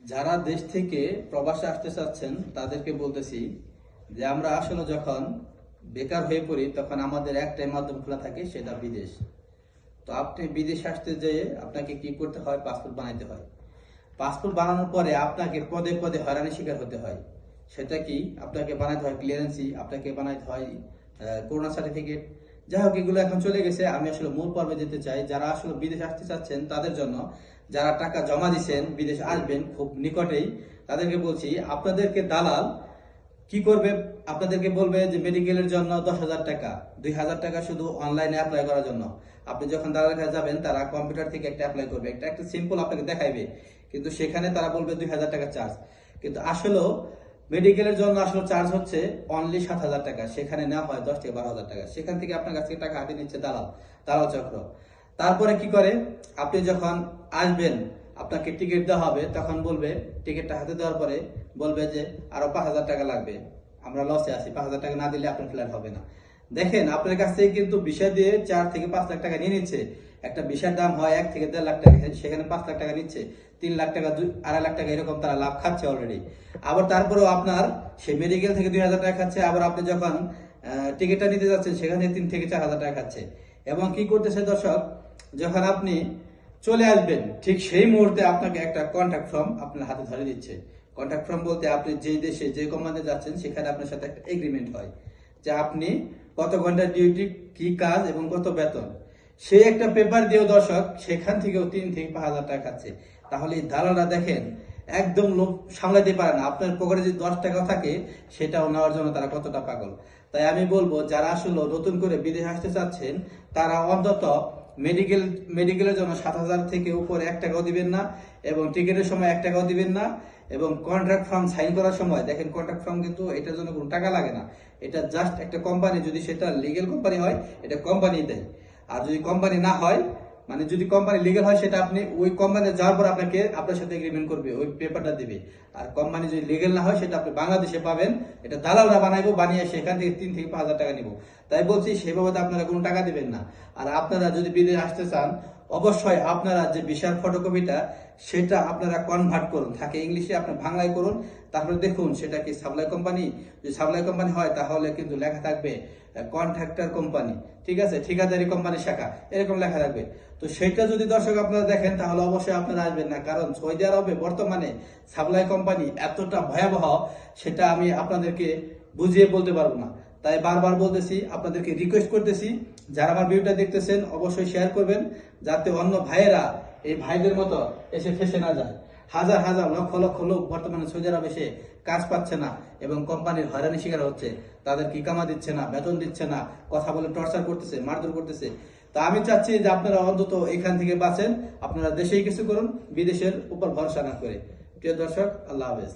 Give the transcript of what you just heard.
যারা দেশ থেকে প্রবাসে আসতে চাচ্ছেন তাদেরকে বলতেছি যে আমরা আসলে যখন বেকার হয়ে পড়ি তখন আমাদের একটাই মাধ্যম খোলা থাকে, সেটা বিদেশ। তো আপনি বিদেশে আসতে যেয়ে আপনাকে কি করতে হয়? পাসপোর্ট বানাইতে হয়। পাসপোর্ট বানানোর পরে আপনাকে পদে পদে হয়রানির শিকার হতে হয়। সেটা কি? আপনাকে বানাইতে হয় ক্লিয়ারেন্সি, আপনাকে বানাইতে হয় করোনা সার্টিফিকেট। যাই হোক, এগুলো এখন চলে গেছে। আমি আসলে মূল পর্বে যেতে চাই। যারা আসলে বিদেশে আসতে চাচ্ছেন তাদের জন্য, যারা টাকা জমা দিচ্ছেন বিদেশে আসবেন খুব নিকটেই, তাদেরকে বলছি আপনাদেরকে দালাল কি করবে? আপনাদেরকে বলবে যে মেডিকেলের জন্য 10,000 টাকা, 2,000 টাকা শুধু অনলাইনে অ্যাপ্লাই করার জন্য। আপনি যখন দালালের কাছে যাবেন, তারা কম্পিউটার থেকে একটা অ্যাপ্লাই করবে, একটা সিম্পল আপনাকে দেখাইবে, কিন্তু সেখানে তারা বলবে 2,000 টাকা চার্জ। কিন্তু আসলেও মেডিকেলের জন্য আসলে চার্জ হচ্ছে অনলি 7,000 টাকা। সেখানে নেওয়া হয় 10 থেকে 12,000 টাকা। সেখান থেকে আপনার কাছ থেকে টাকা হাতিয়ে নিচ্ছে দালাল, দালাল চক্র। তারপরে কি করে? আপনি যখন আসবেন, আপনাকে টিকিট দেওয়া হবে, তখন বলবে, টিকিটটা হাতে দেওয়ার পরে বলবে যে আরো 5,000 টাকা লাগবে, আমরা লসে আছি, 5,000 টাকা না দিলে আপনার ফ্ল্যাট হবে না। দেখেন, আপনার কাছ থেকে কিন্তু ভিসা দিয়ে 4 থেকে 5 লাখ টাকা নিয়ে নিচ্ছে। একটা ভিসার দাম হয় 1 থেকে 1.5 লাখ টাকা, সেখানে 5 লাখ টাকা নিচ্ছে। 3 লাখ টাকা, 2.5 লাখ টাকা এরকম তারা লাভ খাচ্ছে অলরেডি। আবার তারপরেও আপনার সেই মেডিকেল থেকে 2,000 টাকা খাচ্ছে। আবার আপনি যখন টিকিটটা নিতে যাচ্ছেন, সেখানে 3 থেকে 4,000 টাকা খাচ্ছে। এবং কি করতেছে দর্শক, যখন আপনি চলে আসবেন ঠিক সেই মুহূর্তে আপনাকে একটা কন্ট্যাক্ট ফর্ম আপনার হাতে ধরে দিচ্ছে। কন্ট্যাক্ট ফর্ম বলতে আপনি যে দেশে যে কোম্পানিতে যাচ্ছেন সেখানে আপনার সাথে একটা এগ্রিমেন্ট হয় যে আপনি কত ঘন্টা ডিউটি, কি কাজ এবং কত বেতন। সে একটা পেপার দিয়েও দর্শক সেখান থেকেও 3 থেকে 5,000 টাকা খাচ্ছে। তাহলে এই দালালরা দেখেন একদম লোভ সামলাতে পারে না। আপনার পকেটে যদি 10 টাকা থাকে সেটাও নেওয়ার জন্য তারা কতটা পাগল। তাই আমি বলবো, যারা আসলে নতুন করে বিদেশে আসতে চাচ্ছেন তারা অন্তত মেডিকেলের জন্য 7,000 থেকে উপরে 1 টাকাও দিবেন না, এবং টিকিটের সময় 1 টাকাও দিবেন না, এবং কন্ট্রাক্ট ফর্ম সাইন করার সময় দেখেন, কন্ট্রাক্ট ফর্ম কিন্তু এটার জন্য কোনো টাকা লাগে না। এটা জাস্ট একটা কোম্পানি, যদি সেটা লিগেল কোম্পানি হয় এটা কোম্পানি দেয়। আর যদি কোম্পানি না হয়, মানে যদি কোম্পানি লিগেল হয়, সেটা আপনি ওই কোম্পানি যাওয়ার পর আপনাকে আপনার সাথে এগ্রিমেন্ট করবে, ওই পেপারটা দিবে। আর কোম্পানি যদি লিগেল না হয়, সেটা আপনি বাংলাদেশে পাবেন। এটা দালালরা বানাইবো, বানিয়ে সেখান থেকে 3 থেকে 5,000 টাকা নিব। তাই বলছি, সেভাবে আপনারা কোনো টাকা দিবেন না। আর আপনারা যদি বিদেশে আসতে চান, অবশ্যই আপনারা যে ভিসার ফটোকপিটা সেটা আপনারা কনভার্ট করুন, থাকে ইংলিশে আপনি বাংলায় করুন। তারপরে দেখুন সেটা কি সাপ্লাই কোম্পানি। যদি সাপ্লাই কোম্পানি হয় তাহলে কিন্তু লেখা থাকবে কন্ট্রাক্টর কোম্পানি, ঠিক আছে, ঠিকাদারি কোম্পানি শাখা, এরকম লেখা থাকবে। তো সেটা যদি দর্শক আপনারা দেখেন, তাহলে অবশ্যই আপনারা আসবেন না। কারণ সৌদি আরবে বর্তমানে সাপ্লাই কোম্পানি এতটা ভয়াবহ, সেটা আমি আপনাদেরকে বুঝিয়ে বলতে পারবো না। তাই বারবার বলতেছি, আপনাদেরকে রিকোয়েস্ট করতেছি, যারা আমার ভিডিওটা দেখতেছেন অবশ্যই শেয়ার করবেন, যাতে অন্য ভাইয়েরা এই ভাইদের মতো এসে ফেসে না যায়। হাজার হাজার লক্ষ লক্ষ লোক বর্তমানে সৌদি আরবে এসে কাজ পাচ্ছে না, এবং কোম্পানির হয়রানি শিকার হচ্ছে। তাদের কি কামা দিচ্ছে না, বেতন দিচ্ছে না, কথা বলে টর্চার করতেছে, মারধর করতেছে। তা আমি চাচ্ছি যে আপনারা অন্তত এখান থেকে বাঁচেন, আপনারা দেশেই কিছু করুন, বিদেশের উপর ভরসা না করে। প্রিয় দর্শক, আল্লাহ হাফেজ।